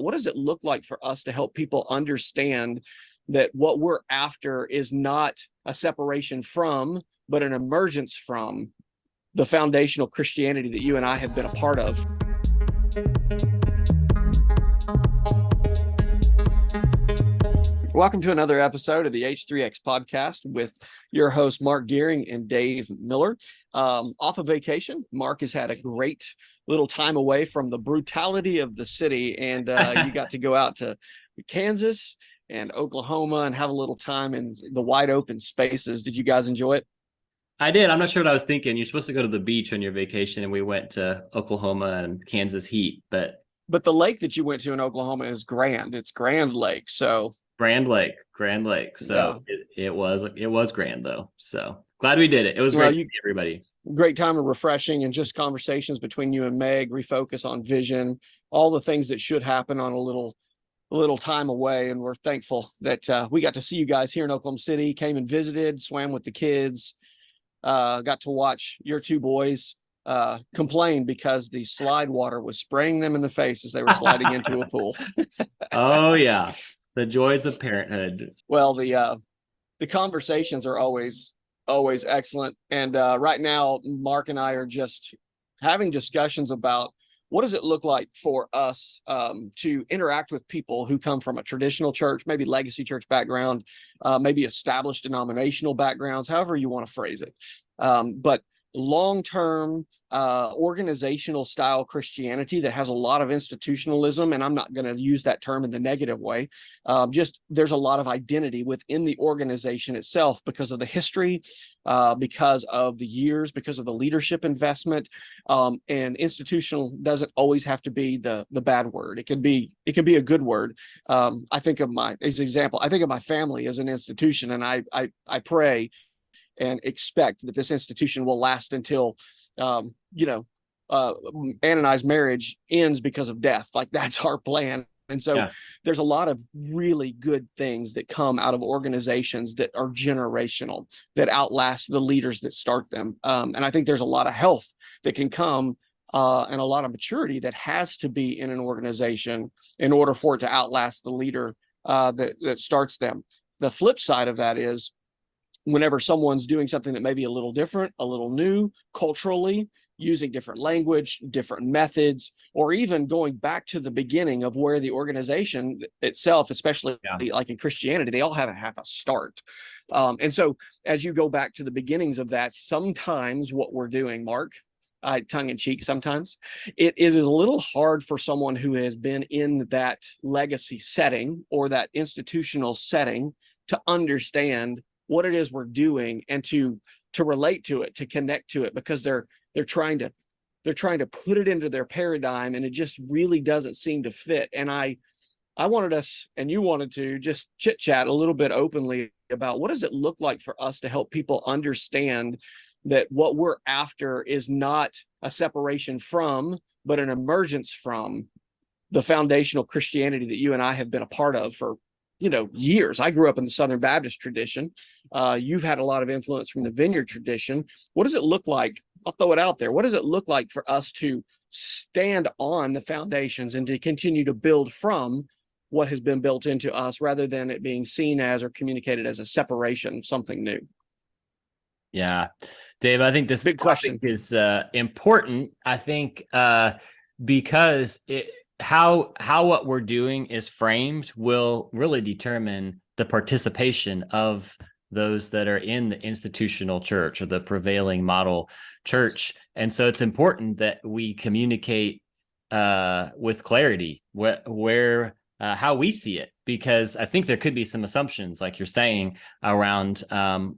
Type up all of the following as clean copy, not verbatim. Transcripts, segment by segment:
what does it look like for us to help people understand that what we're after is not a separation from, but an emergence from the foundational Christianity that you and I have been a part of. Welcome to another episode of the H3X podcast with your host, Mark Gearing and Dave Miller. Off of vacation, Mark has had a great little time away from the brutality of the city, and you got to go out to Kansas and Oklahoma and have a little time in the wide open spaces. Did you guys enjoy it? I did. I'm not sure what I was thinking. You're supposed to go to the beach on your vacation, and we went to Oklahoma and Kansas heat, but the lake that you went to in Oklahoma is grand. It's Grand Lake. So Grand Lake. So yeah. it was grand though. So glad we did it. It was great to see everybody. Great time of refreshing and just conversations between you and Meg, refocus on vision, all the things that should happen on a little time away. And we're thankful that we got to see you guys here in Oklahoma City, came and visited, swam with the kids, got to watch your two boys complain because the slide water was spraying them in the face as they were sliding into a pool. Oh yeah. The joys of parenthood. Well, the conversations are always excellent. And right now, Mark and I are just having discussions about what does it look like for us to interact with people who come from a traditional church, maybe legacy church background, maybe established denominational backgrounds, however you want to phrase it. But long-term organizational style Christianity that has a lot of institutionalism, and I'm not going to use that term in the negative way. Just there's a lot of identity within the organization itself because of the history, because of the years, because of the leadership investment. And institutional doesn't always have to be the bad word. It can be a good word. I think of my family as an institution, and I pray and expect that this institution will last until, Ann and I's marriage ends because of death. Like that's our plan. And so there's a lot of really good things that come out of organizations that are generational, that outlast the leaders that start them. And I think there's a lot of health that can come and a lot of maturity that has to be in an organization in order for it to outlast the leader that starts them. The flip side of that is, whenever someone's doing something that may be a little different, a little new culturally, using different language, different methods, or even going back to the beginning of where the organization itself, especially like in Christianity, they all have a start. And so as you go back to the beginnings of that, sometimes what we're doing, Mark, tongue in cheek, sometimes it is a little hard for someone who has been in that legacy setting or that institutional setting to understand what it is we're doing and to relate to it, to connect to it, because they're trying to put it into their paradigm, and it just really doesn't seem to fit. And I wanted us, and you wanted to, just chit chat a little bit openly about what does it look like for us to help people understand that what we're after is not a separation from, but an emergence from the foundational Christianity that you and I have been a part of for years. I grew up in the Southern Baptist tradition. You've had a lot of influence from the Vineyard tradition. What does it look like? I'll throw it out there. What does it look like for us to stand on the foundations and to continue to build from what has been built into us, rather than it being seen as or communicated as a separation of something new? Yeah, Dave, I think this big question is important. I think because how what we're doing is framed will really determine the participation of those that are in the institutional church or the prevailing model church. And so it's important that we communicate with clarity where how we see it, because I think there could be some assumptions, like you're saying, around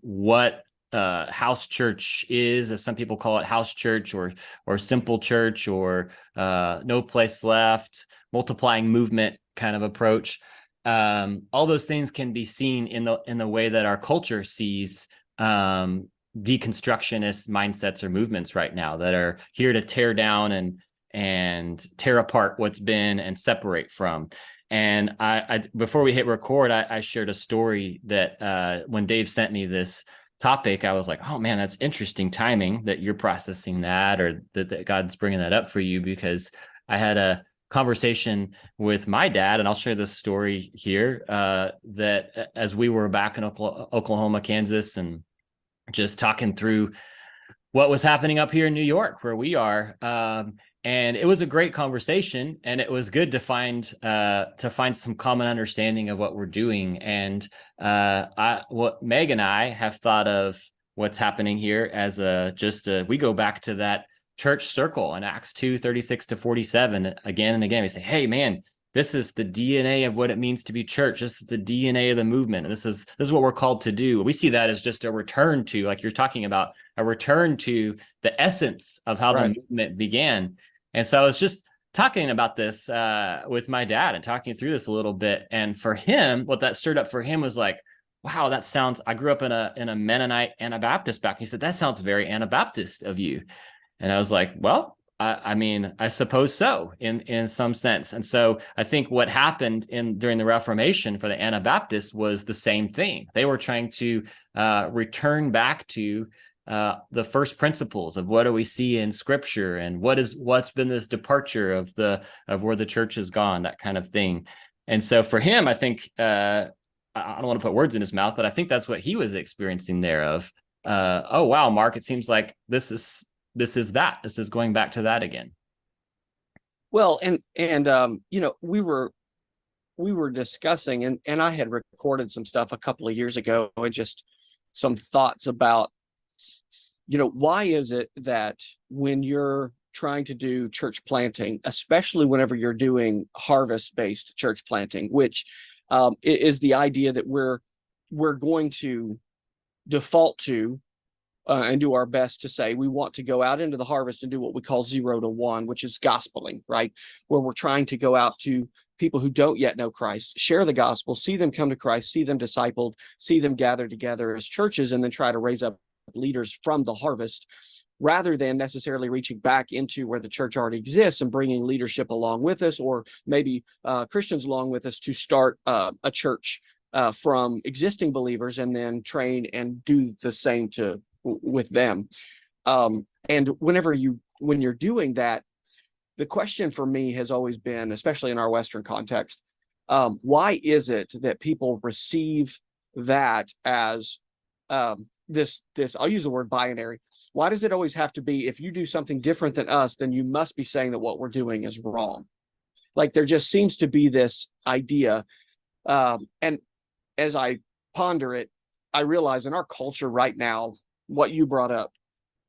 what house church is. If some people call it house church or simple church or no place left, multiplying movement kind of approach. All those things can be seen in the way that our culture sees deconstructionist mindsets or movements right now that are here to tear down and tear apart what's been and separate from. And I before we hit record, I shared a story that when Dave sent me this topic, I was like, oh man, that's interesting timing that you're processing that, or that God's bringing that up for you, because I had conversation with my dad, and I'll share this story here, that as we were back in Oklahoma, Kansas, and just talking through what was happening up here in New York, where we are. And it was a great conversation, and it was good to find some common understanding of what we're doing. And what Meg and I have thought of what's happening here as we go back to that church circle in Acts 2:36-47 again and again. We say, hey man, this is the DNA of what it means to be church. This is the DNA of the movement. And this is what we're called to do. We see that as just a return to, like you're talking about, a return to the essence of how the movement began. And so I was just talking about this with my dad and talking through this a little bit. And for him, what that stirred up for him was like, wow, that sounds, I grew up in a Mennonite Anabaptist background. He said, that sounds very Anabaptist of you. And I was like, well, I mean, I suppose so in some sense. And so I think what happened during the Reformation for the Anabaptists was the same thing. They were trying to return back to the first principles of what do we see in Scripture, and what's been this departure of where the church has gone, that kind of thing. And so for him, I think I don't want to put words in his mouth, but I think that's what he was experiencing there. Of oh wow, Mark, it seems like this is going back to that again. Well, and you know, we were discussing, and I had recorded some stuff a couple of years ago, and just some thoughts about, you know, why is it that when you're trying to do church planting, especially whenever you're doing harvest-based church planting, which is the idea that we're going to default to and do our best to say we want to go out into the harvest and do what we call 0 to 1, which is gospeling, right? Where we're trying to go out to people who don't yet know Christ, share the gospel, see them come to Christ, see them discipled, see them gathered together as churches, and then try to raise up leaders from the harvest, rather than necessarily reaching back into where the church already exists and bringing leadership along with us, or maybe Christians along with us, to start a church from existing believers and then train and do the same with them. And when you're doing that, the question for me has always been, especially in our Western context, why is it that people receive that as this I'll use the word binary. Why does it always have to be, if you do something different than us, then you must be saying that what we're doing is wrong? Like, there just seems to be this idea, and as I ponder it, I realize in our culture right now, what you brought up,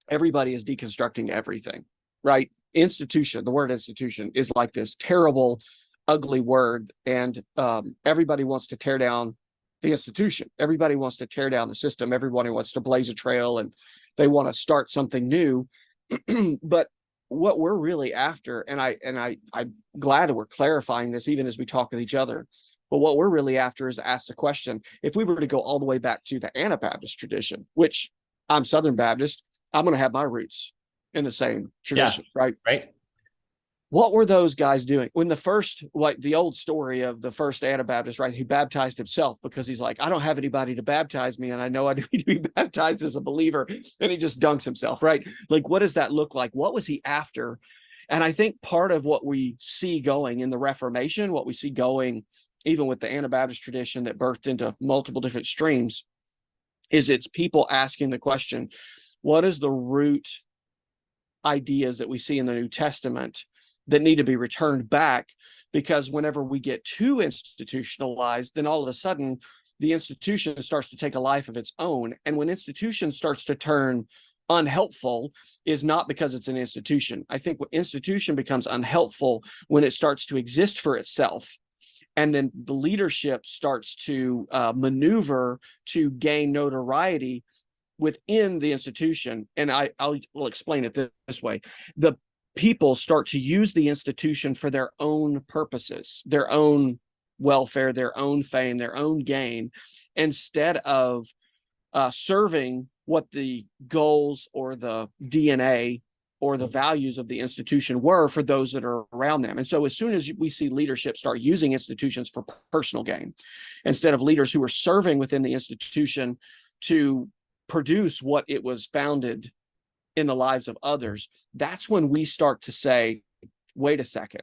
everybody is deconstructing everything, right? Institution, the word institution is like this terrible, ugly word, and everybody wants to tear down the institution. Everybody wants to tear down the system. Everybody wants to blaze a trail, and they want to start something new. But what we're really after, and I'm glad that we're clarifying this even as we talk with each other, but what we're really after is to ask the question, if we were to go all the way back to the Anabaptist tradition, which I'm Southern Baptist, I'm going to have my roots in the same tradition, right? Right. What were those guys doing when the first, like the old story of the first Anabaptist, right? He baptized himself because he's like, I don't have anybody to baptize me, and I know I need to be baptized as a believer, and he just dunks himself, right? Like, what does that look like? What was he after? And I think part of what we see going in the Reformation, what we see going even with the Anabaptist tradition that birthed into multiple different streams, is it's people asking the question, what is the root ideas that we see in the New Testament that need to be returned back? Because whenever we get too institutionalized, then all of a sudden the institution starts to take a life of its own. And when institution starts to turn unhelpful, is not because it's an institution. I think what institution becomes unhelpful when it starts to exist for itself. And then the leadership starts to maneuver to gain notoriety within the institution. And will explain it this way. The people start to use the institution for their own purposes, their own welfare, their own fame, their own gain, instead of serving what the goals or the DNA or the values of the institution were for those that are around them. And so as soon as we see leadership start using institutions for personal gain, instead of leaders who are serving within the institution to produce what it was founded in the lives of others, that's when we start to say, wait a second,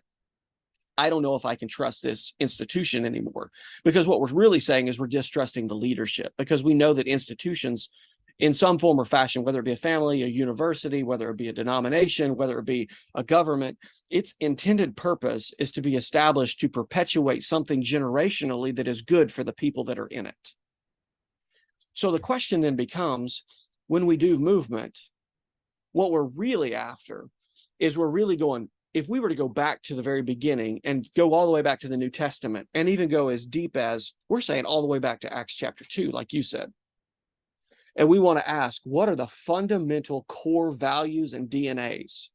I don't know if I can trust this institution anymore. Because what we're really saying is we're distrusting the leadership, because we know that institutions in some form or fashion, whether it be a family, a university, whether it be a denomination, whether it be a government, its intended purpose is to be established to perpetuate something generationally that is good for the people that are in it. So the question then becomes, when we do movement, what we're really after is we're really going, if we were to go back to the very beginning and go all the way back to the New Testament, and even go as deep as we're saying all the way back to Acts chapter 2, like you said, and we want to ask, what are the fundamental core values and DNAs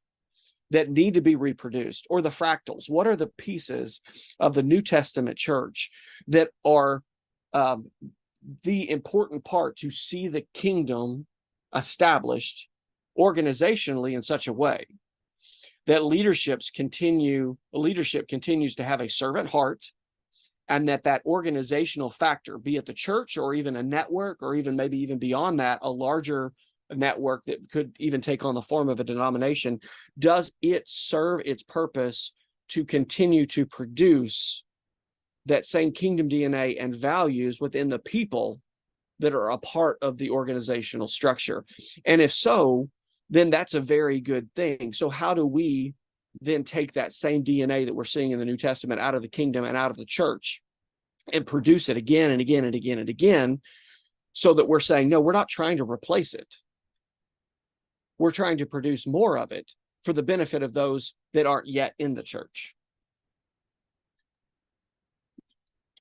that need to be reproduced, or the fractals? What are the pieces of the New Testament church that are the important part to see the kingdom established organizationally in such a way that leadership continues to have a servant heart, and that organizational factor, be it the church or even a network, or even maybe even beyond that, a larger network that could even take on the form of a denomination, does it serve its purpose to continue to produce that same kingdom DNA and values within the people that are a part of the organizational structure? And if so, then that's a very good thing. So how do we then take that same DNA that we're seeing in the New Testament out of the kingdom and out of the church and produce it again and again and again and again, so that we're saying, no, we're not trying to replace it. We're trying to produce more of it for the benefit of those that aren't yet in the church.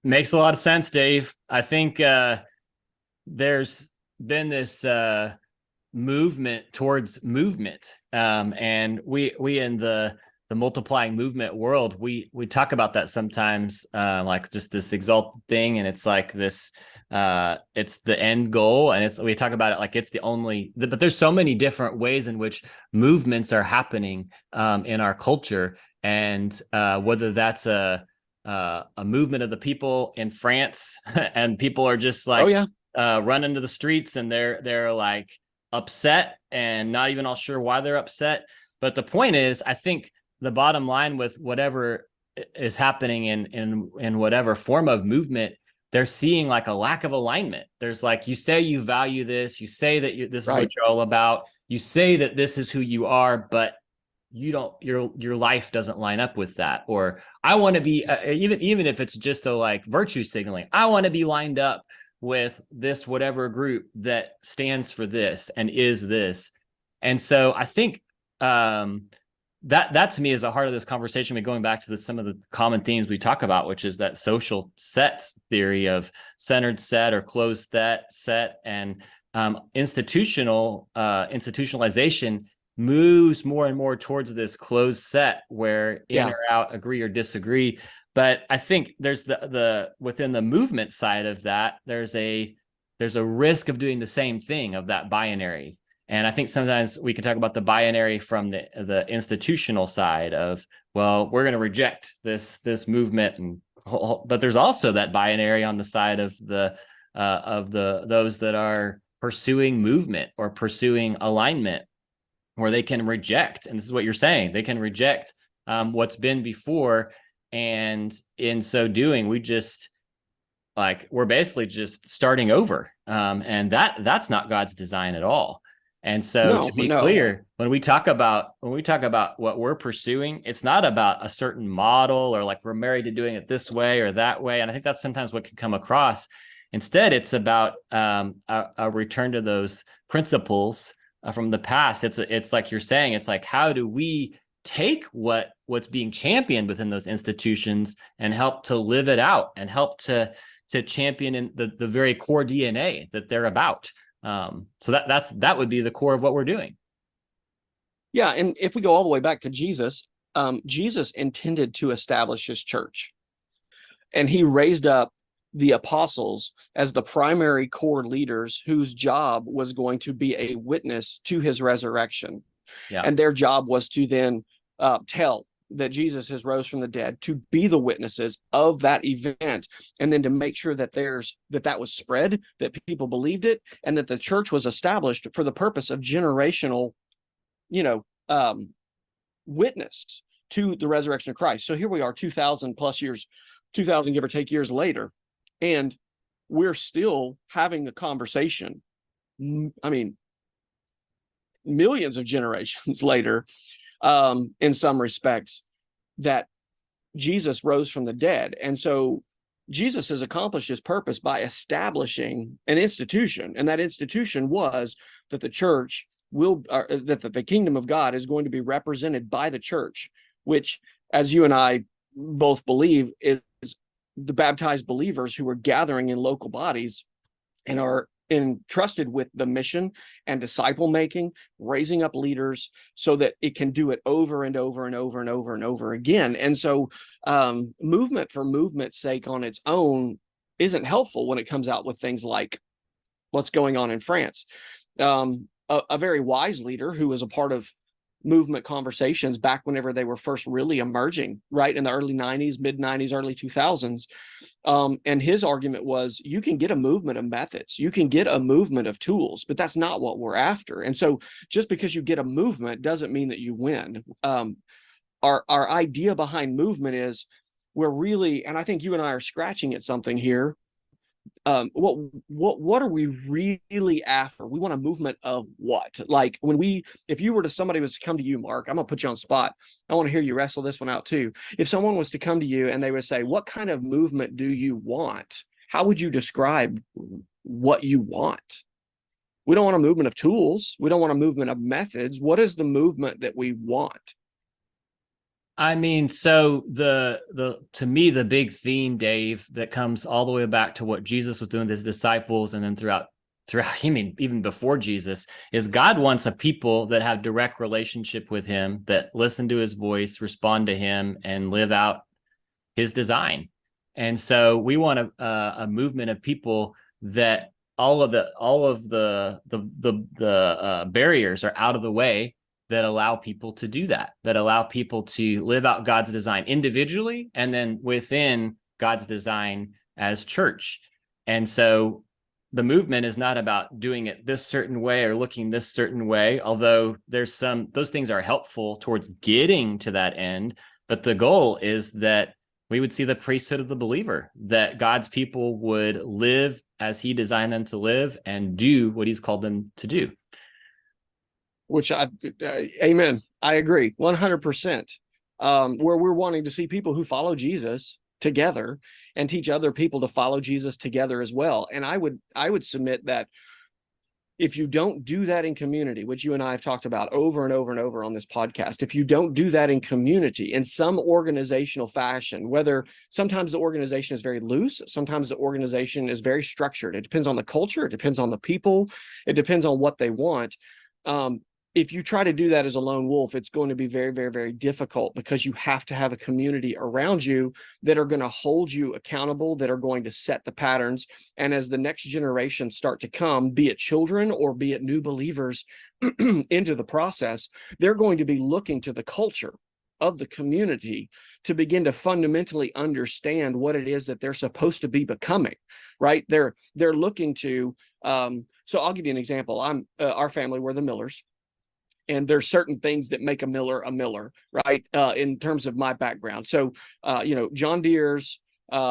Makes a lot of sense, Dave. I think there's been this movement towards movement, and we in the multiplying movement world, we talk about that sometimes, like just this exalted thing, and it's like this, it's the end goal, and we talk about it like it's the only. But there's so many different ways in which movements are happening in our culture, and whether that's a movement of the people in France, and people are just like, oh yeah, running to the streets, and they're like upset and not even all sure why they're upset. But the point is, I think the bottom line with whatever is happening in whatever form of movement, they're seeing like a lack of alignment. There's like, you say you value this, you say that this is what you're all about, you say that this is who you are, but you don't, your life doesn't line up with that. Or I want to be, even if it's just a like virtue signaling, I want to be lined up with this whatever group that stands for this and is this. And so I think that to me is the heart of this conversation. We're going back to some of the common themes we talk about, which is that social sets theory of centered set or closed set, and institutionalization moves more and more towards this closed set where in or out, agree or disagree. But I think there's the within the movement side of that, there's a risk of doing the same thing, of that binary. And I think sometimes we can talk about the binary from the institutional side of, well, we're going to reject this movement, but there's also that binary on the side of those that are pursuing movement or pursuing alignment, where they can reject, and this is what you're saying, they can reject what's been before, and in so doing, we're basically just starting over, and that's not God's design at all. And so, to be clear, when we talk about what we're pursuing, it's not about a certain model or like we're married to doing it this way or that way. And I think that's sometimes what can come across. Instead, it's about a return to those principles from the past. It's like you're saying, it's like, how do we take what's being championed within those institutions and help to live it out and help to champion in the very core DNA that they're about. So that would be the core of what we're doing. Yeah, and if we go all the way back to Jesus, Jesus intended to establish his church, and he raised up the apostles as the primary core leaders whose job was going to be a witness to his resurrection. Yeah. And their job was to then tell that Jesus has rose from the dead, to be the witnesses of that event, and then to make sure that that was spread, that people believed it, and that the church was established for the purpose of generational, witness to the resurrection of Christ. So here we are 2000 plus years, 2000 give or take years later, and we're still having the conversation. I mean, millions of generations later, in some respects, that Jesus rose from the dead. And so Jesus has accomplished his purpose by establishing an institution. And that institution was that the church that the kingdom of God is going to be represented by the church, which, as you and I both believe, is the baptized believers who are gathering in local bodies and are entrusted with the mission and disciple making, raising up leaders so that it can do it over and over and over and over and over again. And so movement for movement's sake on its own isn't helpful when it comes out with things like what's going on in France. A very wise leader who was a part of movement conversations back whenever they were first really emerging, right in the early 90s, mid 90s, early 2000s. And his argument was, you can get a movement of methods, you can get a movement of tools, but that's not what we're after. And so just because you get a movement doesn't mean that you win. Our idea behind movement is we're really, and I think you and I are scratching at something here. What are we really after? We want a movement of what? Like if you were to, somebody was to come to you, Mark, I'm gonna put you on spot. I want to hear you wrestle this one out too. If someone was to come to you and they would say, what kind of movement do you want? How would you describe what you want? We don't want a movement of tools. We don't want a movement of methods. What is the movement that we want? I mean, so to me, the big theme, Dave, that comes all the way back to what Jesus was doing with his disciples, and then throughout, I mean, even before Jesus, is God wants a people that have direct relationship with him, that listen to his voice, respond to him, and live out his design. And so we want a movement of people that all of the barriers are out of the way, that allow people to do that allow people to live out God's design individually and then within God's design as church. And so the movement is not about doing it this certain way or looking this certain way, although those things are helpful towards getting to that end. But the goal is that we would see the priesthood of the believer, that God's people would live as he designed them to live and do what he's called them to do. Which amen. I agree 100%. Where we're wanting to see people who follow Jesus together and teach other people to follow Jesus together as well. And I would submit that if you don't do that in community, which you and I have talked about over and over and over on this podcast, if you don't do that in community in some organizational fashion, whether sometimes the organization is very loose, sometimes the organization is very structured. It depends on the culture. It depends on the people. It depends on what they want. If you try to do that as a lone wolf, it's going to be very, very, very difficult, because you have to have a community around you that are going to hold you accountable, that are going to set the patterns. And as the next generation start to come, be it children or be it new believers into the process, they're going to be looking to the culture of the community to begin to fundamentally understand what it is that they're supposed to be becoming, right? They're looking to, so I'll give you an example. Our family, we're the Millers. And there's certain things that make a Miller, right? In terms of my background. So, John Deere's,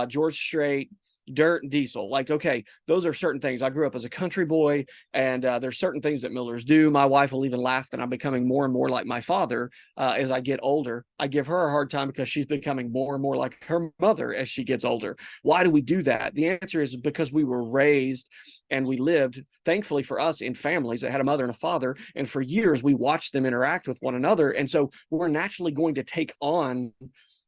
George Strait, dirt, and diesel. Like, okay, those are certain things. I grew up as a country boy, and there's certain things that Millers do. My wife will even laugh that I'm becoming more and more like my father as I get older. I give her a hard time because she's becoming more and more like her mother as she gets older. Why do we do that? The answer is because we were raised and we lived, thankfully for us, in families that had a mother and a father. And for years, we watched them interact with one another. And so we're naturally going to take on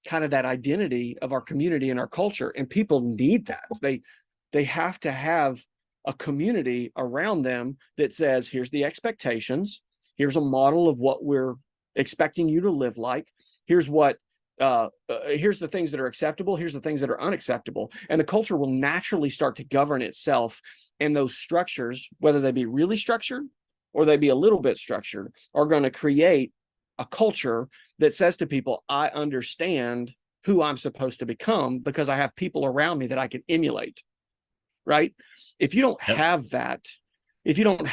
kind of that identity of our community and our culture. And people need that. They have to have a community around them that says, here's the expectations. Here's a model of what we're expecting you to live like. Here's the things that are acceptable. Here's the things that are unacceptable. And the culture will naturally start to govern itself. And those structures, whether they be really structured or they be a little bit structured, are going to create a culture that says to people, I understand who I'm supposed to become because I have people around me that I can emulate, right? If you don't have that, you're going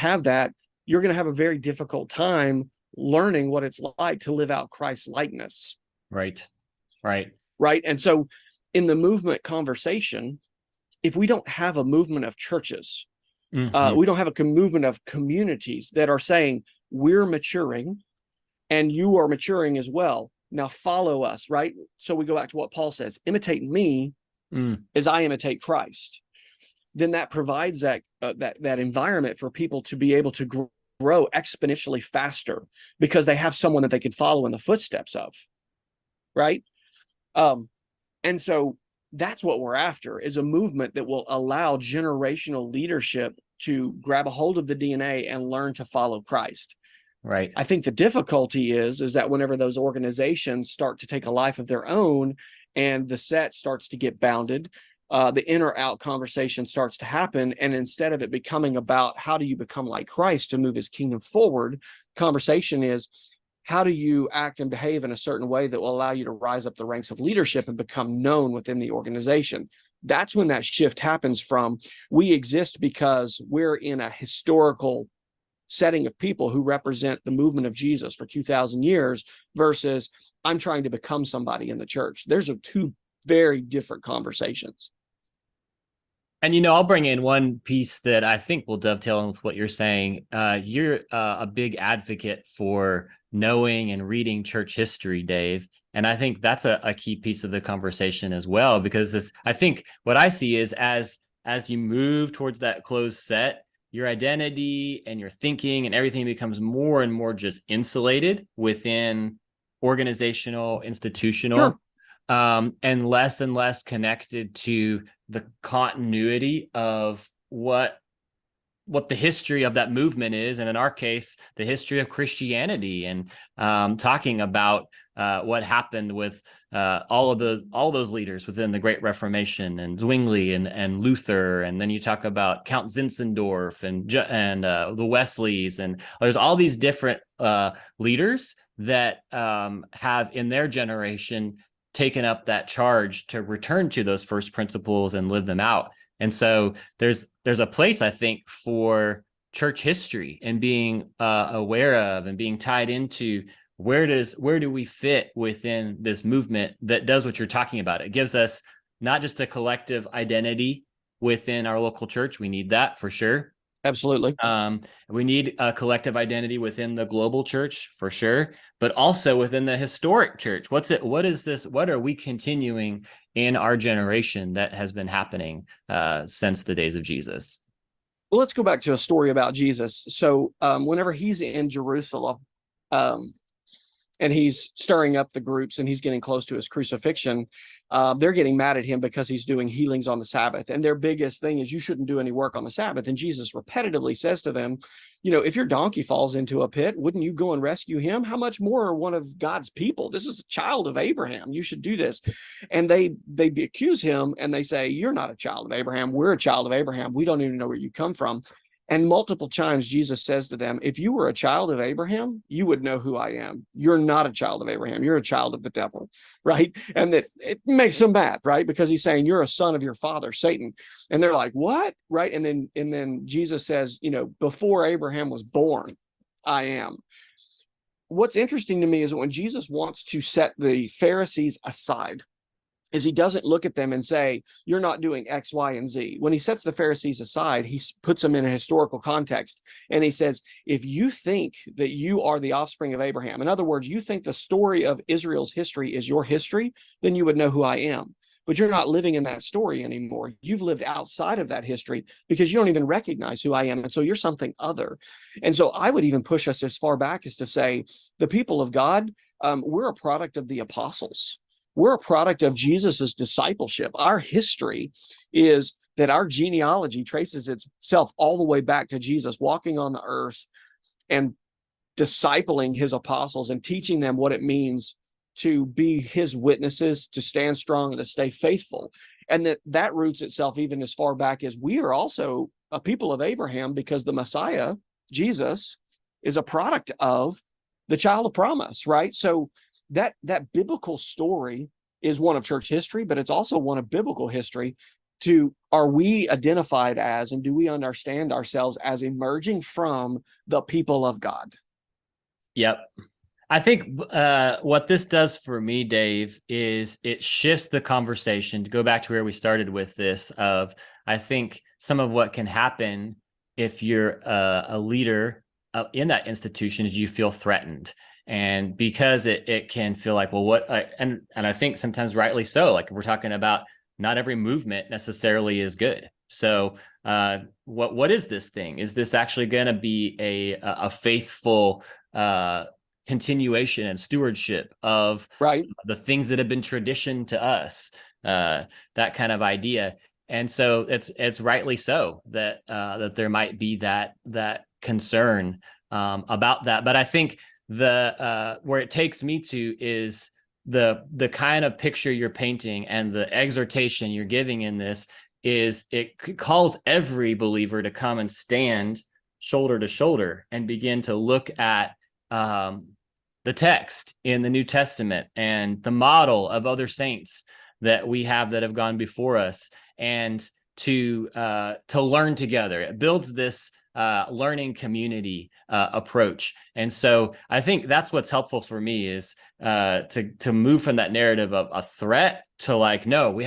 to have a very difficult time learning what it's like to live out Christ's likeness. Right. Right. Right. And so in the movement conversation, if we don't have a movement of churches, we don't have a movement of communities that are saying we're maturing and you are maturing as well. Now follow us, right? So we go back to what Paul says, imitate me as I imitate Christ. Then that provides that environment for people to be able to grow exponentially faster because they have someone that they could follow in the footsteps of, right? And so that's what we're after, is a movement that will allow generational leadership to grab a hold of the DNA and learn to follow Christ. Right. I think the difficulty is that whenever those organizations start to take a life of their own and the set starts to get bounded, the in or out conversation starts to happen. And instead of it becoming about how do you become like Christ to move his kingdom forward, conversation is how do you act and behave in a certain way that will allow you to rise up the ranks of leadership and become known within the organization. That's when that shift happens from we exist because we're in a historical setting of people who represent the movement of Jesus for 2,000 years versus I'm trying to become somebody in the church. There's two very different conversations. And, I'll bring in one piece that I think will dovetail in with what you're saying. You're a big advocate for knowing and reading church history, Dave. And I think that's a key piece of the conversation as well, because I think what I see is as you move towards that closed set, your identity and your thinking and everything becomes more and more just insulated within organizational, institutional, and less connected to the continuity of what the history of that movement is, and in our case, the history of Christianity, and talking about what happened with all those leaders within the Great Reformation, and Zwingli and Luther, and then you talk about Count Zinzendorf and the Wesleys, and there's all these different leaders that have in their generation taken up that charge to return to those first principles and live them out. And so there's a place, I think, for church history and being aware of and being tied into where do we fit within this movement that does what you're talking about. It gives us not just a collective identity within our local church. We need that for sure. Absolutely. We need a collective identity within the global church for sure, but also within the historic church. What is this? What are we continuing in our generation that has been happening since the days of Jesus? Well, let's go back to a story about Jesus. So whenever he's in Jerusalem, and he's stirring up the groups and he's getting close to his crucifixion, they're getting mad at him because he's doing healings on the Sabbath. And their biggest thing is you shouldn't do any work on the Sabbath. And Jesus repetitively says to them, if your donkey falls into a pit, wouldn't you go and rescue him? How much more one of God's people? This is a child of Abraham. You should do this. And they accuse him and they say, you're not a child of Abraham. We're a child of Abraham. We don't even know where you come from. And multiple times Jesus says to them, if you were a child of Abraham, you would know who I am. You're not a child of Abraham. You're a child of the devil, right? And that it makes them mad, right? Because he's saying you're a son of your father, Satan. And they're like, what? Right? And then Jesus says, before Abraham was born, I am. What's interesting to me is that when Jesus wants to set the Pharisees aside, is he doesn't look at them and say, you're not doing X, Y, and Z. When he sets the Pharisees aside, he puts them in a historical context. And he says, if you think that you are the offspring of Abraham, in other words, you think the story of Israel's history is your history, then you would know who I am. But you're not living in that story anymore. You've lived outside of that history because you don't even recognize who I am. And so you're something other. And so I would even push us as far back as to say, the people of God, we're a product of the apostles. We're a product of Jesus's discipleship. Our history is that our genealogy traces itself all the way back to Jesus walking on the earth and discipling his apostles and teaching them what it means to be his witnesses, to stand strong and to stay faithful. And that roots itself even as far back as we are also a people of Abraham, because the Messiah, Jesus, is a product of the child of promise, right? So that biblical story is one of church history, but it's also one of biblical history. Are we identified as, and do we understand ourselves as emerging from the people of God? Yep. I think what this does for me, Dave, is it shifts the conversation to go back to where we started with this of, I think some of what can happen if you're a leader in that institution is you feel threatened. And because it can feel like, well, and I think sometimes rightly so, like if we're talking about not every movement necessarily is good. So what is this thing? Is this actually going to be a faithful continuation and stewardship of Right. the things that have been tradition to us, that kind of idea? And so it's rightly so that that there might be that concern about that. But I think the where it takes me to is the kind of picture you're painting and the exhortation you're giving in this is it calls every believer to come and stand shoulder to shoulder and begin to look at the text in the New Testament and the model of other saints that we have that have gone before us, and to learn together. It builds this learning community approach. And so I think that's what's helpful for me is to move from that narrative of a threat to like, no,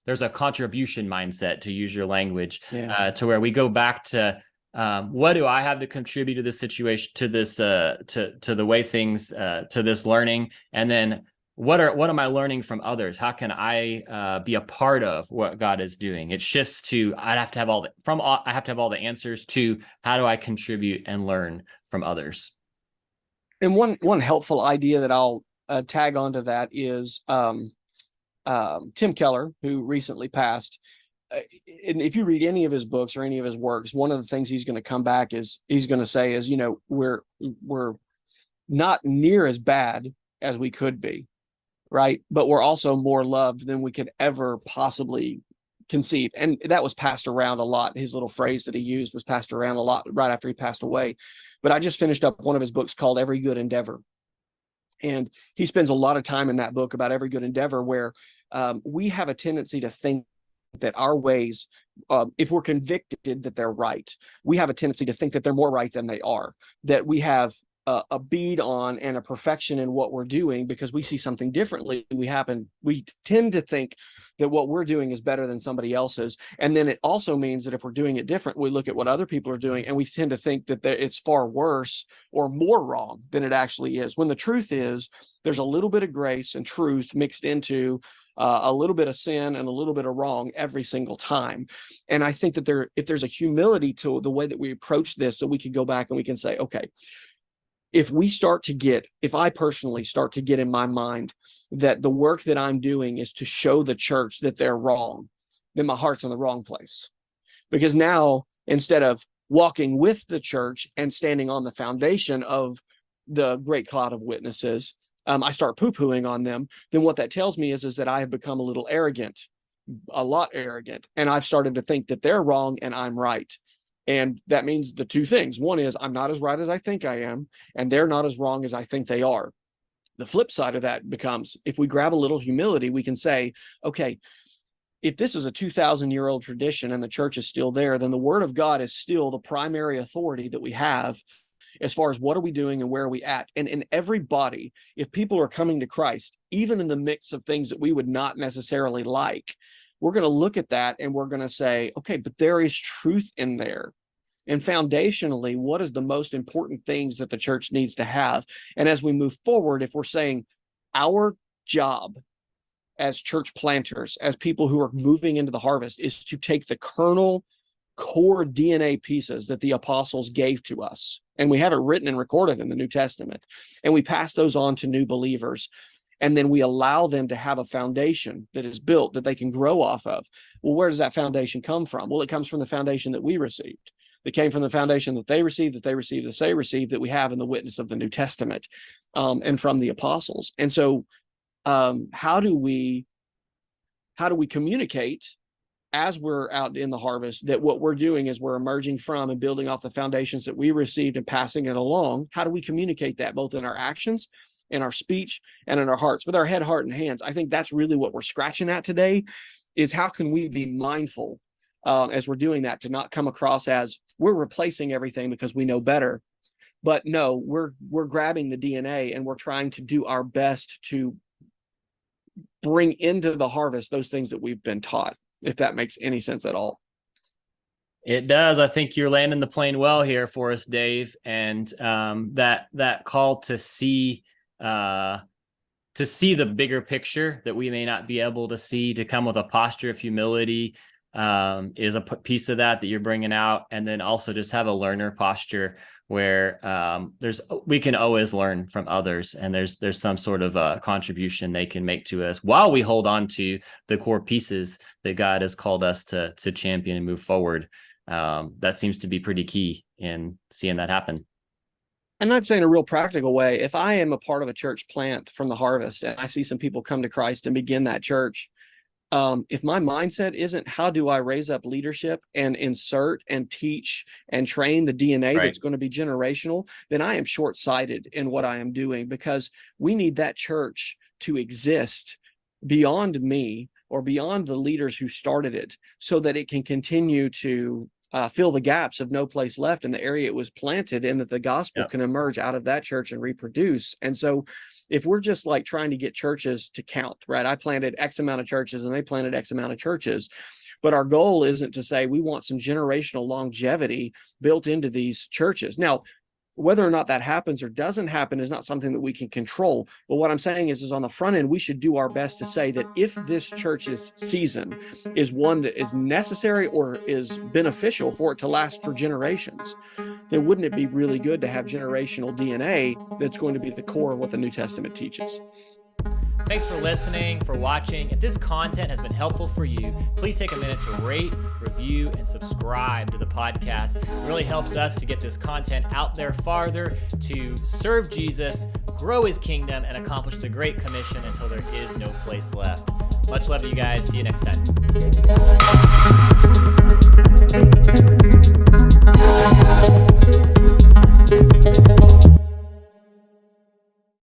there's a contribution mindset, to use your language, to where we go back to what do I have to contribute to this situation, to this to the way things to this learning, and then what am I learning from others? How can I be a part of what God is doing? It shifts to I have to have all the answers to how do I contribute and learn from others. And one helpful idea that I'll tag onto that is Tim Keller, who recently passed. And if you read any of his books or any of his works, one of the things he's going to come back is he's going to say is, we're not near as bad as we could be, right? But we're also more loved than we could ever possibly conceive. And that was passed around a lot. His little phrase that he used was passed around a lot right after he passed away. But I just finished up one of his books called Every Good Endeavor. And he spends a lot of time in that book about every good endeavor, where we have a tendency to think that our ways, if we're convicted that they're right, we have a tendency to think that they're more right than they are, that we have a bead on and a perfection in what we're doing because we see something differently. We tend to think that what we're doing is better than somebody else's. And then it also means that if we're doing it different, we look at what other people are doing and we tend to think that it's far worse or more wrong than it actually is. When the truth is, there's a little bit of grace and truth mixed into a little bit of sin and a little bit of wrong every single time. And I think that if there's a humility to the way that we approach this, so we can go back and we can say, okay, if I personally start to get in my mind that the work that I'm doing is to show the church that they're wrong, then my heart's in the wrong place. Because now, instead of walking with the church and standing on the foundation of the great cloud of witnesses, I start poo-pooing on them, then what that tells me is that I have become a little arrogant, a lot arrogant, and I've started to think that they're wrong and I'm right. And that means the two things. One is I'm not as right as I think I am, and they're not as wrong as I think they are. The flip side of that becomes, if we grab a little humility, we can say, okay, if this is a 2,000-year-old tradition and the church is still there, then the word of God is still the primary authority that we have as far as what are we doing and where are we at. And in every body, if people are coming to Christ, even in the mix of things that we would not necessarily like, we're going to look at that and we're going to say, okay, but there is truth in there. And foundationally, what is the most important things that the church needs to have? And as we move forward, if we're saying our job as church planters, as people who are moving into the harvest, is to take the core DNA pieces that the apostles gave to us, and we have it written and recorded in the New Testament, and we pass those on to new believers, and then we allow them to have a foundation that is built that they can grow off of. Well, where does that foundation come from? Well, it comes from the foundation that we received. It came from the foundation that they received, that they received, that we have in the witness of the New Testament, and from the apostles. And so how do we communicate as we're out in the harvest that what we're doing is we're emerging from and building off the foundations that we received and passing it along? How do we communicate that both in our actions, in our speech, and in our hearts, with our head, heart, and hands? I think that's really what we're scratching at today, is how can we be mindful as we're doing that, to not come across as we're replacing everything because we know better, But no, we're grabbing the DNA and we're trying to do our best to bring into the harvest those things that we've been taught, if that makes any sense at all. It does. I think you're landing the plane well here for us, Dave. And that call to see the bigger picture that we may not be able to see, to come with a posture of humility, is a piece of that you're bringing out. And then also just have a learner posture where we can always learn from others, and there's some sort of contribution they can make to us while we hold on to the core pieces that God has called us to champion and move forward. That seems to be pretty key in seeing that happen. And I'd say in a real practical way, if I am a part of a church plant from the harvest and I see some people come to Christ and begin that church, if my mindset isn't how do I raise up leadership and insert and teach and train the DNA that's going to be generational, then I am short-sighted in what I am doing, because we need that church to exist beyond me or beyond the leaders who started it, so that it can continue to fill the gaps of no place left in the area it was planted in, that the gospel can emerge out of that church and reproduce. And so if we're just like trying to get churches to count, right? I planted X amount of churches and they planted X amount of churches, but our goal isn't to say we want some generational longevity built into these churches. Now, whether or not that happens or doesn't happen is not something that we can control. But what I'm saying is on the front end, we should do our best to say that if this church's season is one that is necessary or is beneficial for it to last for generations, then wouldn't it be really good to have generational DNA that's going to be the core of what the New Testament teaches? Thanks for listening, for watching. If this content has been helpful for you, please take a minute to rate, review, and subscribe to the podcast. It really helps us to get this content out there farther, to serve Jesus, grow his kingdom, and accomplish the Great Commission until there is no place left. Much love to you guys. See you next time.